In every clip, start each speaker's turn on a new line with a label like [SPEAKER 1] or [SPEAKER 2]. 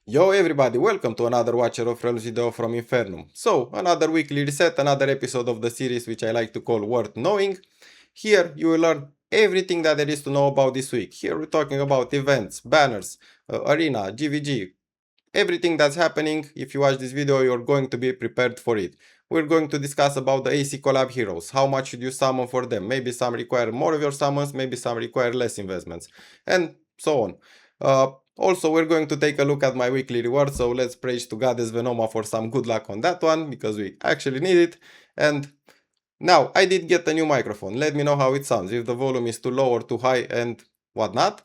[SPEAKER 1] Yo everybody, welcome to another Watcher of Realms video from Infernum. So, another weekly reset, another episode of the series which I like to call Worth Knowing. Here you will learn everything that there is to know about this week. Here we're talking about events, banners, arena, GVG, everything that's happening. If you watch this video, you're going to be prepared for it. We're going to discuss about the AC Collab heroes, how much should you summon for them, maybe some require more of your summons, maybe some require less investments, and so on. Also, we're going to take a look at my weekly reward, so let's praise to Goddess Venoma for some good luck on that one, because we actually need it. And now, I did get a new microphone, let me know how it sounds, if the volume is too low or too high and whatnot.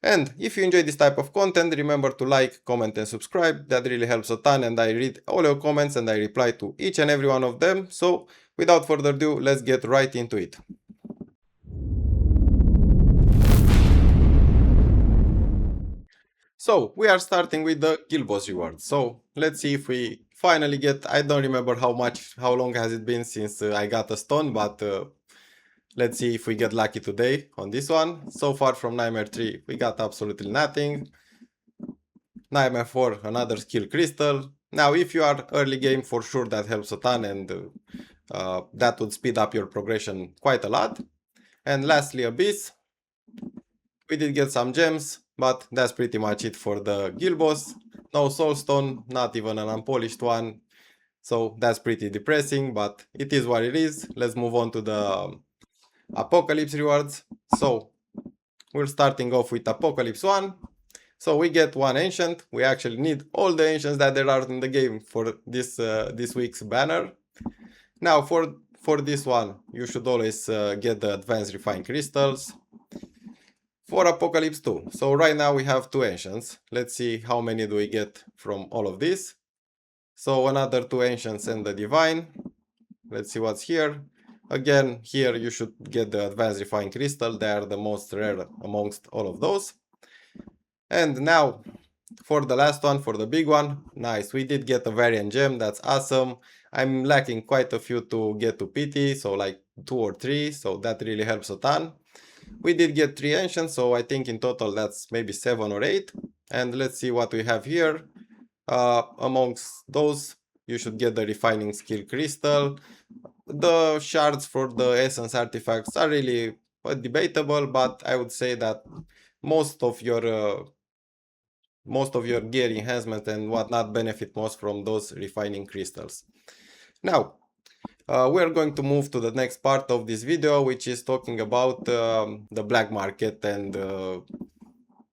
[SPEAKER 1] And if you enjoy this type of content, remember to like, comment and subscribe, that really helps a ton, and I read all your comments and I reply to each and every one of them. So without further ado, let's get right into it. So we are starting with the Guild Boss reward. So let's see if we finally get, I don't remember how long has it been since I got a stone, but let's see if we get lucky today on this one. So far from Nightmare 3, we got absolutely nothing. Nightmare 4, another skill crystal. Now, if you are early game, for sure that helps a ton, and that would speed up your progression quite a lot. And lastly, Abyss. We did get some gems, but that's pretty much it for the guild boss. No soulstone, not even an unpolished one. So that's pretty depressing, but it is what it is. Let's move on to the Apocalypse rewards. So we're starting off with Apocalypse 1. So we get one ancient. We actually need all the ancients that there are in the game for this week's banner. Now for this one, you should always get the advanced refined crystals. For Apocalypse 2, so right now we have two ancients. Let's see how many do we get from all of this. So another two ancients and the divine. Let's see what's here. Again, here you should get the advanced refined crystal. They are the most rare amongst all of those. And now for the last one, for the big one, nice, we did get a variant gem, that's awesome. I'm lacking quite a few to get to PT, so like 2 or 3, so that really helps a ton. We did get 3 ancients, so I think in total that's maybe 7 or 8. And let's see what we have here. Amongst those, you should get the refining skill crystal. The shards for the essence artifacts are really debatable, but I would say that most of your gear enhancement and whatnot benefit most from those refining crystals. Now, we're going to move to the next part of this video, which is talking about the black market and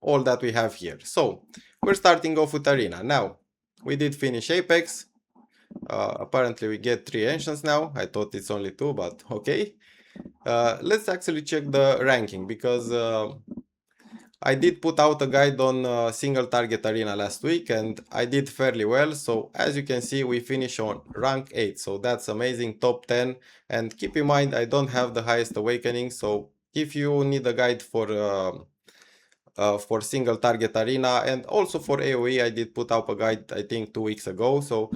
[SPEAKER 1] all that we have here. So, we're starting off with Arena. Now, we did finish Apex. Apparently we get 3 ancients now. I thought it's only 2, but okay. Let's actually check the ranking, because I did put out a guide on single target arena last week and I did fairly well. So as you can see, we finish on rank 8. So that's amazing, top 10. And keep in mind, I don't have the highest awakening. So if you need a guide for single target arena and also for AoE, I did put out a guide, I think 2 weeks ago. So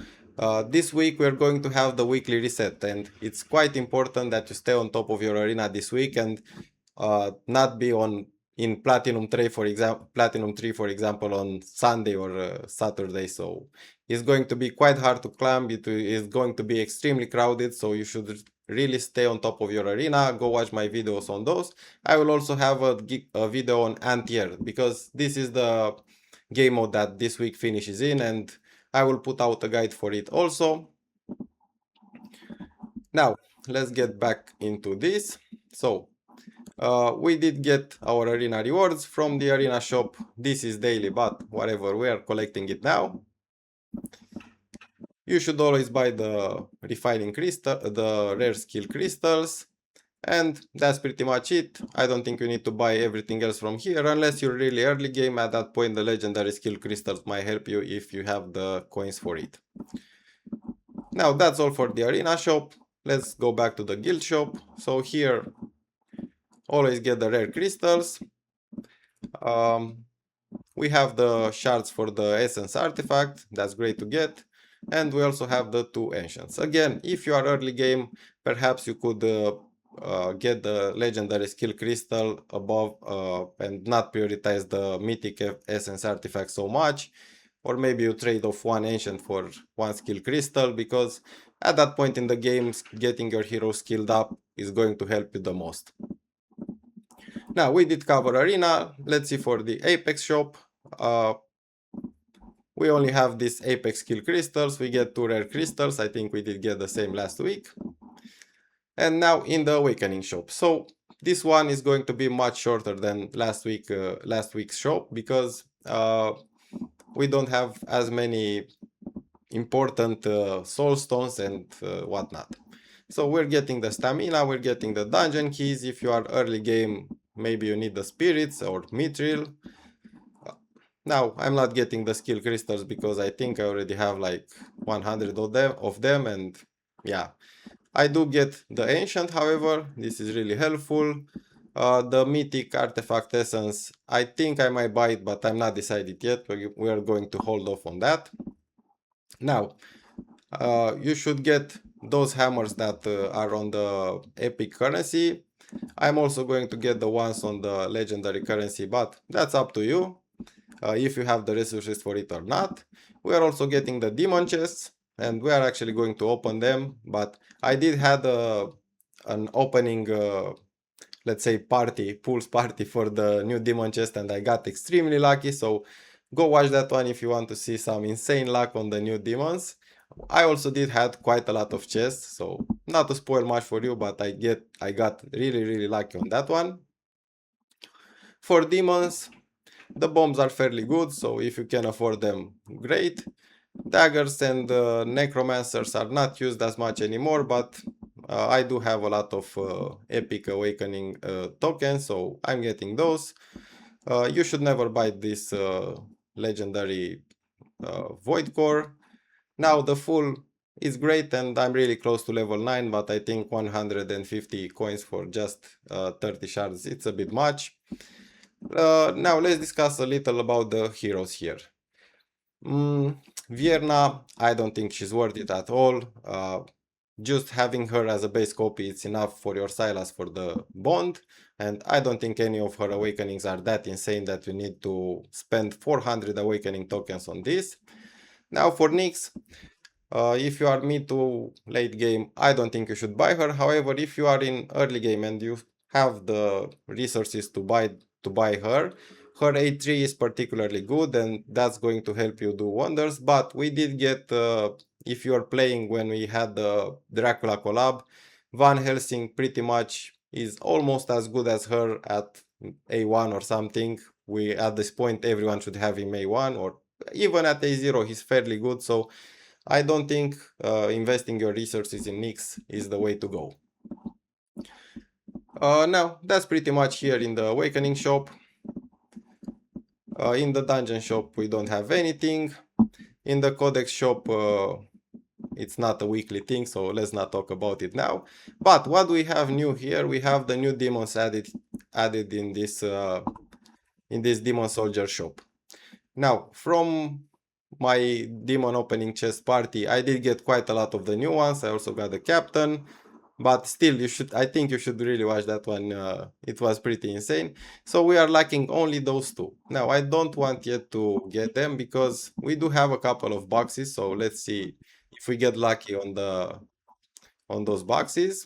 [SPEAKER 1] this week we're going to have the weekly reset, and it's quite important that you stay on top of your arena this week and not be in Platinum 3 for example on Sunday or Saturday. So it's going to be quite hard to climb. It is going to be extremely crowded, so you should really stay on top of your arena. Go watch my videos on those. I will also have a video on Antier, because this is the game mode that this week finishes in, and I will put out a guide for it also. Now let's get back into this. So we did get our arena rewards from the arena shop. This is daily, but whatever, we are collecting it now. You should always buy the refining crystal, the rare skill crystals, and that's pretty much it. I don't think you need to buy everything else from here unless you're really early game. At that point, the legendary skill crystals might help you if you have the coins for it. Now that's all for the arena shop. Let's go back to the guild shop. So here, always get the rare crystals. We have the shards for the essence artifact, that's great to get. And we also have the 2 ancients. Again, if you are early game, perhaps you could get the legendary skill crystal above and not prioritize the mythic essence artifact so much. or maybe you trade off one ancient for one skill crystal, because at that point in the game, getting your hero skilled up is going to help you the most. Now we did cover arena. Let's see for the Apex shop. We only have these Apex skill crystals. We get 2 rare crystals. I think we did get the same last week. And now in the Awakening shop. So this one is going to be much shorter than last week's shop, because we don't have as many important soul stones and whatnot. So we're getting the stamina, we're getting the dungeon keys. If you are early game, maybe you need the spirits or mithril. Now I'm not getting the skill crystals because I think I already have like 100 of them, and yeah. I do get the ancient, however, this is really helpful. The mythic artifact essence, I think I might buy it, but I'm not decided yet. We are going to hold off on that. Now, you should get those hammers that are on the epic currency. I'm also going to get the ones on the legendary currency, but that's up to you, if you have the resources for it or not. We are also getting the demon chests, and we are actually going to open them, but I did had an opening, let's say pulse party for the new demon chest, and I got extremely lucky, so go watch that one if you want to see some insane luck on the new demons. I also did had quite a lot of chests, so not to spoil much for you, but I got really lucky on that one. For demons, the bombs are fairly good, so if you can afford them, great. Daggers and necromancers are not used as much anymore, but I do have a lot of epic awakening tokens, so I'm getting those. You should never buy this legendary void core. Now the full is great, and I'm really close to level 9, but I think 150 coins for just 30 shards, it's a bit much. Now let's discuss a little about the heroes here. Vierna, I don't think she's worth it at all. Just having her as a base copy, it's enough for your Silas for the bond, and I don't think any of her awakenings are that insane that you need to spend 400 awakening tokens on this. Now for Nyx, if you are mid to late game, I don't think you should buy her. However, if you are in early game and you have the resources to buy her, her A3 is particularly good, and that's going to help you do wonders. But we did get, if you are playing when we had the Dracula collab, Van Helsing pretty much is almost as good as her at A1 or something. At this point, everyone should have him A1, or even at A0 he's fairly good, so I don't think investing your resources in Nyx is the way to go. Now, that's pretty much here in the Awakening shop. In the Dungeon shop, we don't have anything. In the Codex shop, it's not a weekly thing, so let's not talk about it now. But what we have new here, we have the new demons added in this Demon Soldier shop. Now, from my demon opening chest party, I did get quite a lot of the new ones. I also got the captain, but still, I think you should really watch that one. It was pretty insane. So we are lacking only those two. Now I don't want yet to get them because we do have a couple of boxes. So let's see if we get lucky on those boxes.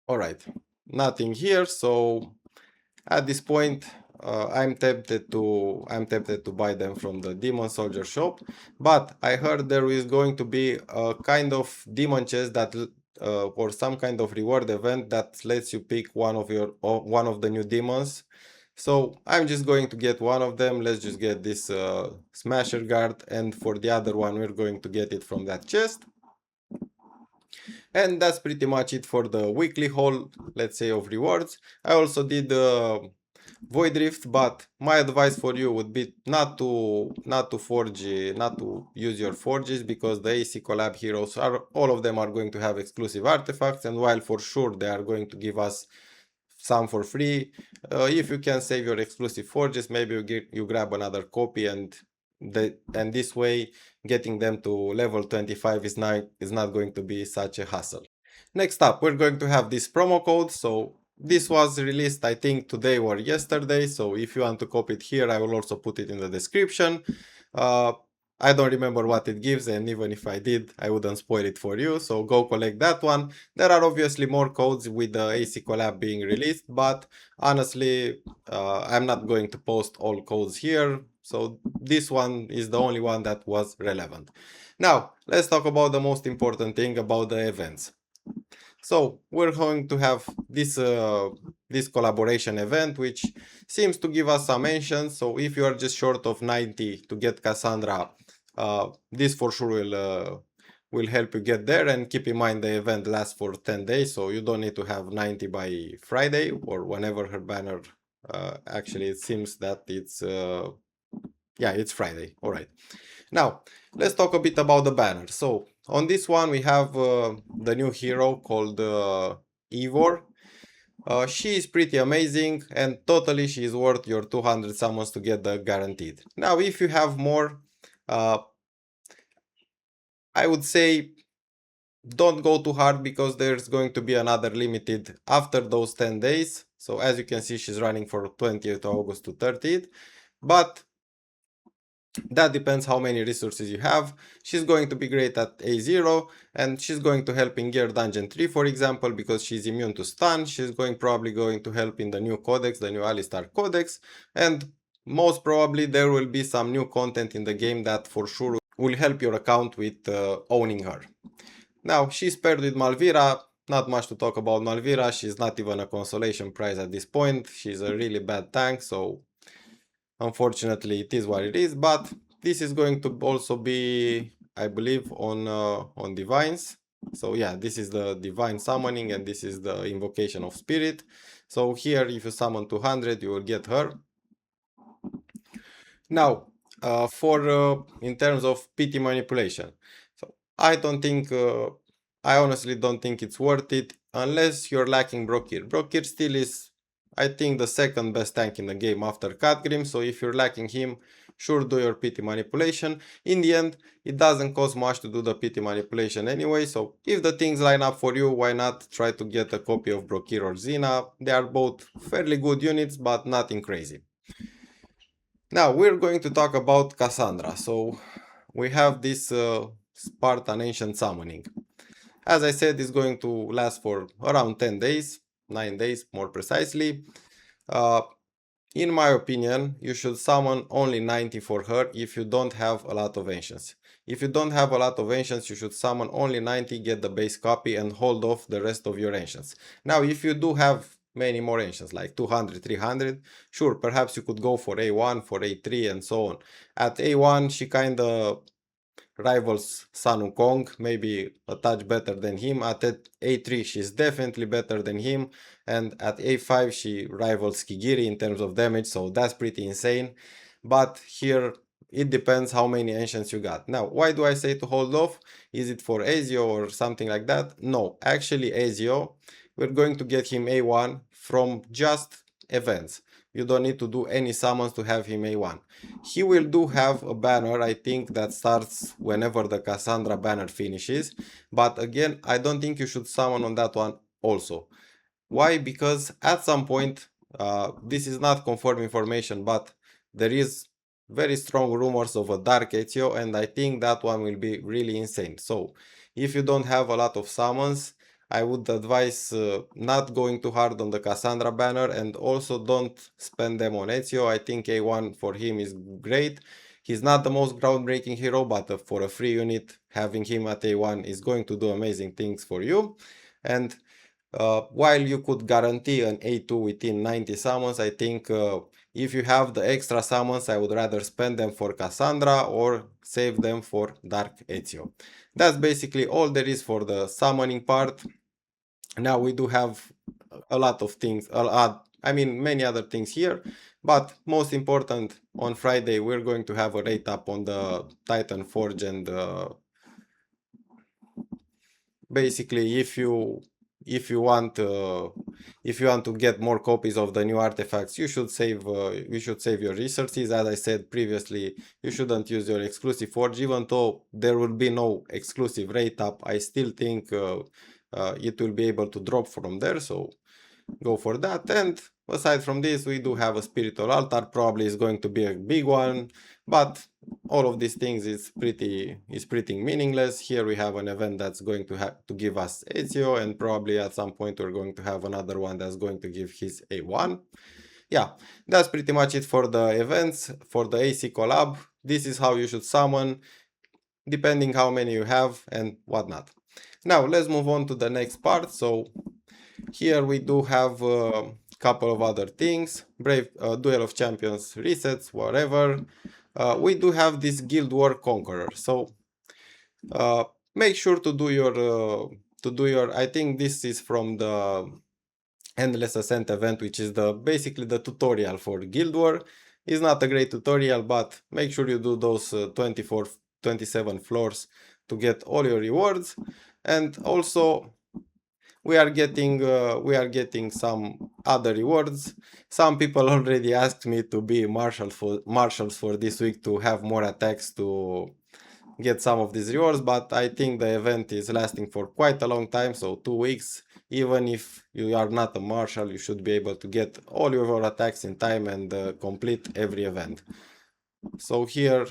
[SPEAKER 1] All right, nothing here. So at this point, I'm tempted to buy them from the Demon Soldier shop, but I heard there is going to be a kind of demon chest that or some kind of reward event that lets you pick one of the new demons. So I'm just going to get one of them. Let's just get this Smasher Guard, and for the other one we're going to get it from that chest. And that's pretty much it for the weekly haul, let's say, of rewards. I also did Void Rift, but my advice for you would be not to use your forges, because the AC Collab heroes all of them are going to have exclusive artifacts, and while for sure they are going to give us some for free, if you can save your exclusive forges, maybe you grab another copy, and this way getting them to level 25 is not going to be such a hassle. Next up, we're going to have this promo code. So this was released, I think, today or yesterday, so if you want to copy it here, I will also put it in the description. I don't remember what it gives, and even if I did, I wouldn't spoil it for you, so go collect that one. There are obviously more codes with the AC Collab being released, but honestly, I'm not going to post all codes here, so this one is the only one that was relevant. Now, let's talk about the most important thing about the events. So we're going to have this collaboration event, which seems to give us some mentions. So if you are just short of 90 to get Cassandra, this for sure will help you get there. And keep in mind the event lasts for 10 days, so you don't need to have 90 by Friday or whenever her banner. Actually, it seems that it's yeah, it's Friday. All right. Now, let's talk a bit about the banner. So, on this one, we have the new hero called Ivor. She is pretty amazing, and totally she is worth your 200 summons to get the guaranteed. Now, if you have more, I would say don't go too hard because there's going to be another limited after those 10 days. So, as you can see, she's running for 20th August to 30th. But that depends how many resources you have. She's going to be great at A0, and she's going to help in Gear Dungeon 3, for example, because she's immune to stun. She's probably going to help in the new Codex, the new Alistar Codex, and most probably there will be some new content in the game that for sure will help your account with owning her. Now, she's paired with Malvira. Not much to talk about Malvira. She's not even a consolation prize at this point. She's a really bad tank, so unfortunately, it is what it is, but this is going to also be, I believe, on divines. So yeah, this is the divine summoning, and this is the invocation of spirit. So here, if you summon 200, you will get her. Now, in terms of PT manipulation, so I don't think, I honestly don't think it's worth it unless you're lacking Brokir. Brokir still is, I think, the second best tank in the game after Catgrim, so if you're lacking him, sure, do your PT manipulation. In the end, it doesn't cost much to do the PT manipulation anyway, so if the things line up for you, why not try to get a copy of Brokir or Xena? They are both fairly good units, but nothing crazy. Now we're going to talk about Cassandra. So we have this Spartan Ancient Summoning. As I said, it's going to last for around 10 days, 9 days more precisely. In my opinion, you should summon only 90 for her if you don't have a lot of Ancients. If you don't have a lot of Ancients, you should summon only 90, get the base copy, and hold off the rest of your Ancients. Now, if you do have many more Ancients, like 200, 300, sure, perhaps you could go for A1, for A3, and so on. At A1, she kinda rivals Sun Wukong, maybe a touch better than him. At A3 she's definitely better than him, and at A5 she rivals Kigiri in terms of damage, so that's pretty insane. But here it depends how many ancients you got. Now, why do I say to hold off? Is it for Ezio or something like that? No, actually Ezio, we're going to get him A1 from just events. You don't need to do any summons to have him A1. He will do have a banner, I think, that starts whenever the Cassandra banner finishes. But again, I don't think you should summon on that one also. Why? Because at some point, this is not confirmed information, but there is very strong rumors of a Dark Ezio, and I think that one will be really insane. So, if you don't have a lot of summons, I would advise not going too hard on the Cassandra banner, and also don't spend them on Ezio. I think A1 for him is great. He's not the most groundbreaking hero, but for a free unit, having him at A1 is going to do amazing things for you. And while you could guarantee an A2 within 90 summons, I think if you have the extra summons, I would rather spend them for Cassandra or save them for Dark Ezio. That's basically all there is for the summoning part. Now we do have a lot of things, I mean many other things here, but most important, on Friday we're going to have a rate up on the Titan Forge, and basically if you want to get more copies of the new artifacts, you should save your resources. As I said previously, you shouldn't use your exclusive forge. Even though there will be no exclusive rate up, I still think it will be able to drop from there, so go for that. And aside from this, we do have a spiritual altar, probably is going to be a big one, but all of these things is pretty meaningless. Here we have an event that's going to have to give us ACO, and probably at some point we're going to have another one that's going to give his A1. Yeah, that's pretty much it for the events. For the AC Collab, this is how you should summon, depending how many you have and whatnot. Now let's move on to the next part. So here we do have a couple of other things. Brave Duel of Champions resets, whatever. We do have this Guild War Conqueror. So make sure to do your I think this is from the Endless Ascent event, which is basically the tutorial for Guild War. It's not a great tutorial, but make sure you do those 27 floors to get all your rewards. And also we are getting some other rewards. Some people already asked me to be marshals for this week to have more attacks to get some of these rewards, but I think the event is lasting for quite a long time, so 2 weeks. Even if you are not a marshal, you should be able to get all your attacks in time and complete every event. So here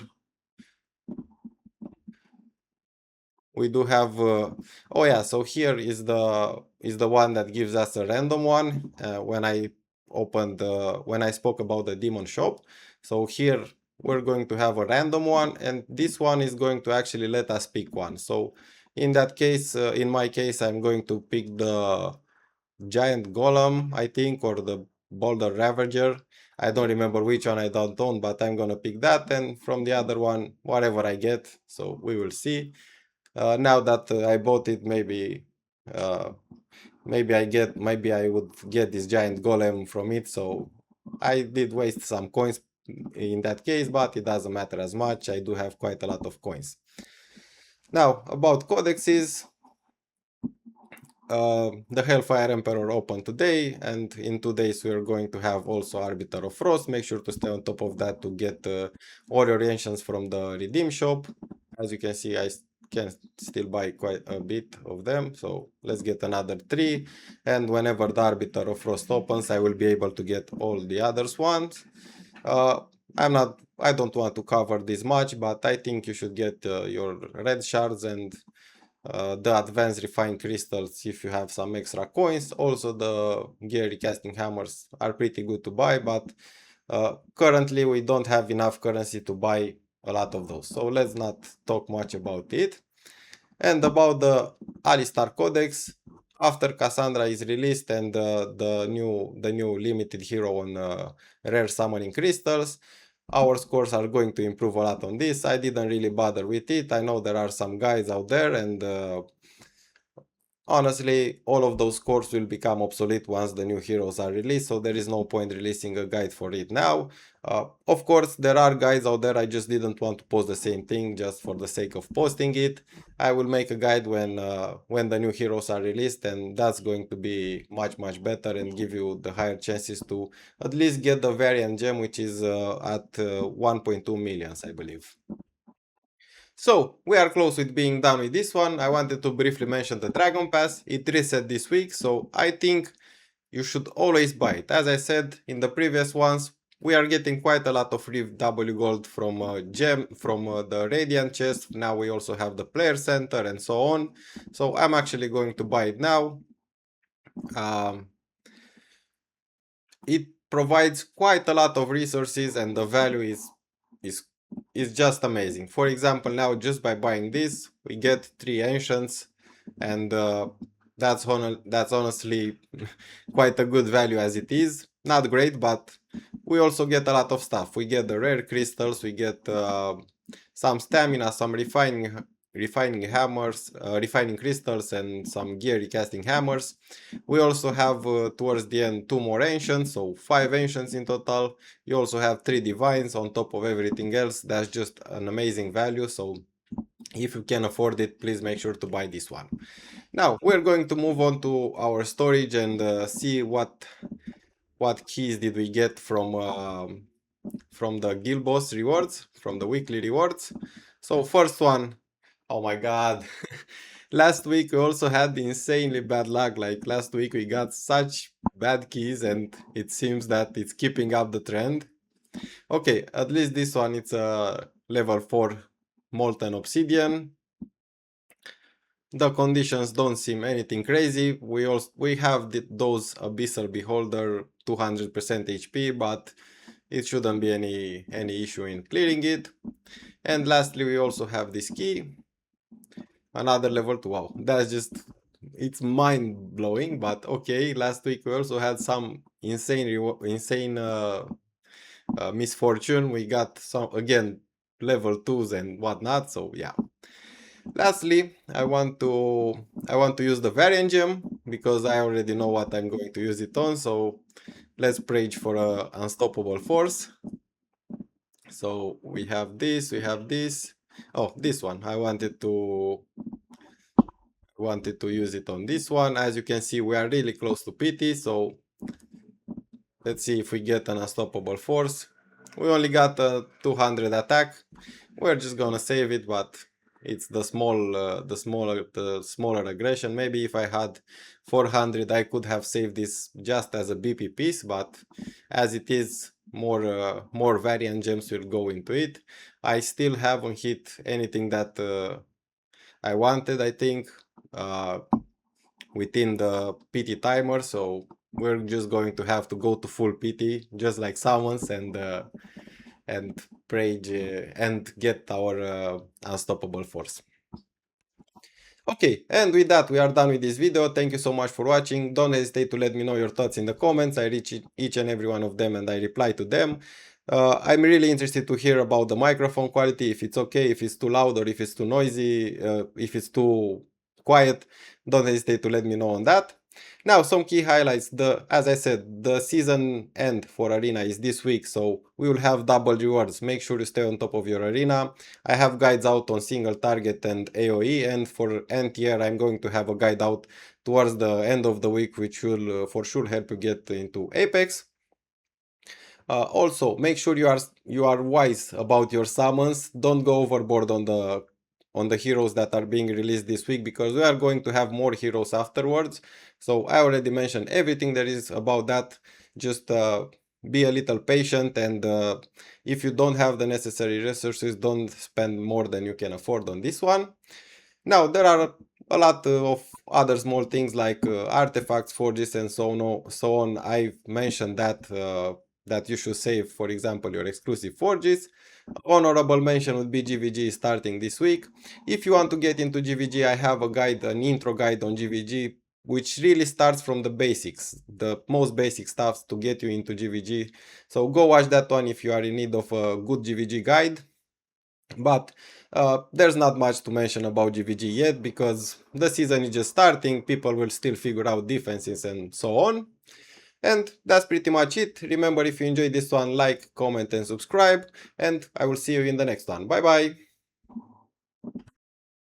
[SPEAKER 1] we do have oh yeah, so here is the one that gives us a random one when I spoke about the demon shop. So here we're going to have a random one, and this one is going to actually let us pick one. So in that case, in my case, I'm going to pick the giant golem, I think, or the boulder ravager. I don't remember which one, I don't own, but I'm gonna pick that, and from the other one, whatever I get. So we will see. Now that I bought it, uh, maybe I would get this giant golem from it. So I did waste some coins in that case, but it doesn't matter as much. I do have quite a lot of coins. Now about codexes, the Hellfire Emperor opened today, and in 2 days we are going to have also Arbiter of Frost. Make sure to stay on top of that to get all your ancients from the redeem shop. As you can see, I can still buy quite a bit of them, so let's get another 3, and whenever the Arbiter of Frost opens, I will be able to get all the others ones. I don't want to cover this much, but I think you should get your red shards and the advanced refined crystals if you have some extra coins. Also the gear recasting hammers are pretty good to buy, but currently we don't have enough currency to buy a lot of those, so let's not talk much about it. And about the Alistar Codex, after Cassandra is released and the new limited hero on rare summoning crystals, our scores are going to improve a lot on this. I didn't really bother with it. I know there are some guys out there, and honestly, all of those scores will become obsolete once the new heroes are released, so there is no point releasing a guide for it now. Of course, there are guides out there, I just didn't want to post the same thing just for the sake of posting it. I will make a guide when the new heroes are released, and that's going to be much better and give you the higher chances to at least get the variant gem, which is at 1.2 millions, I believe. So, we are close with being done with this one. I wanted to briefly mention the Dragon Pass. It reset this week, so I think you should always buy it. As I said in the previous ones, we are getting quite a lot of free W gold from the Radiant chest. Now we also have the player center and so on. So I'm actually going to buy it now. It provides quite a lot of resources, and the value is just amazing. For example, now just by buying this, we get 3 ancients, and that's honestly quite a good value as it is. Not great, but we also get a lot of stuff. We get the rare crystals, we get some stamina, some refining hammers, refining crystals, and some gear recasting hammers. We also have towards the end 2 more ancients, so 5 ancients in total. You also have 3 divines on top of everything else. That's just an amazing value, so if you can afford it, please make sure to buy this one. Now we're going to move on to our storage and see what keys did we get from the guild boss rewards, from the weekly rewards. So first one, oh my god, Last week we also had insanely bad luck. Like last week we got such bad keys and it seems that it's keeping up the trend. Okay, at least this one it's a level 4 molten obsidian. The conditions don't seem anything crazy. We have those abyssal beholder 200% HP, but it shouldn't be any issue in clearing it. And lastly, we also have this key, another level 2. Wow, that's just, it's mind blowing. But okay, last week we also had some insane misfortune. We got some again level 2s and whatnot. So yeah. Lastly, I want to use the variant gem because I already know what I'm going to use it on. So let's prage for a unstoppable force. So we have this, we have this. Oh, this one. I wanted to use it on this one. As you can see, we are really close to PT. So let's see if we get an unstoppable force. We only got a 200 attack. We're just gonna save it, but it's the smaller aggression. Maybe if I had 400, I could have saved this just as a BP piece, but as it is, more variant gems will go into it. I still haven't hit anything that I wanted, I think, within the PT timer, so we're just going to have to go to full PT, just like summons, and prage and get our unstoppable force. Okay, and with that we are done with this video. Thank you so much for watching. Don't hesitate to let me know your thoughts in the comments. I read each and every one of them and I reply to them. I'm really interested to hear about the microphone quality, if it's okay, if it's too loud or if it's too noisy, if it's too quiet. Don't hesitate to let me know on that. Now, some key highlights. As I said, the season end for Arena is this week, so we will have double rewards. Make sure you stay on top of your Arena. I have guides out on single target and AoE, and for NTR I'm going to have a guide out towards the end of the week, which will for sure help you get into Apex. Also, make sure you are wise about your summons. Don't go overboard on the heroes that are being released this week, because we are going to have more heroes afterwards. So I already mentioned everything there is about that. Just be a little patient, and if you don't have the necessary resources, don't spend more than you can afford on this one. Now, there are a lot of other small things like artifacts, forges, and so on. I've mentioned that you should save, for example, your exclusive forges. Honorable mention would be GVG starting this week. If you want to get into GVG, I have a guide, an intro guide on GVG, which really starts from the basics, the most basic stuff to get you into GVG. So go watch that one if you are in need of a good GVG guide. But there's not much to mention about GVG yet, because the season is just starting. People will still figure out defenses and so on. And that's pretty much it. Remember, if you enjoyed this one, like, comment and subscribe, and I will see you in the next one. Bye bye!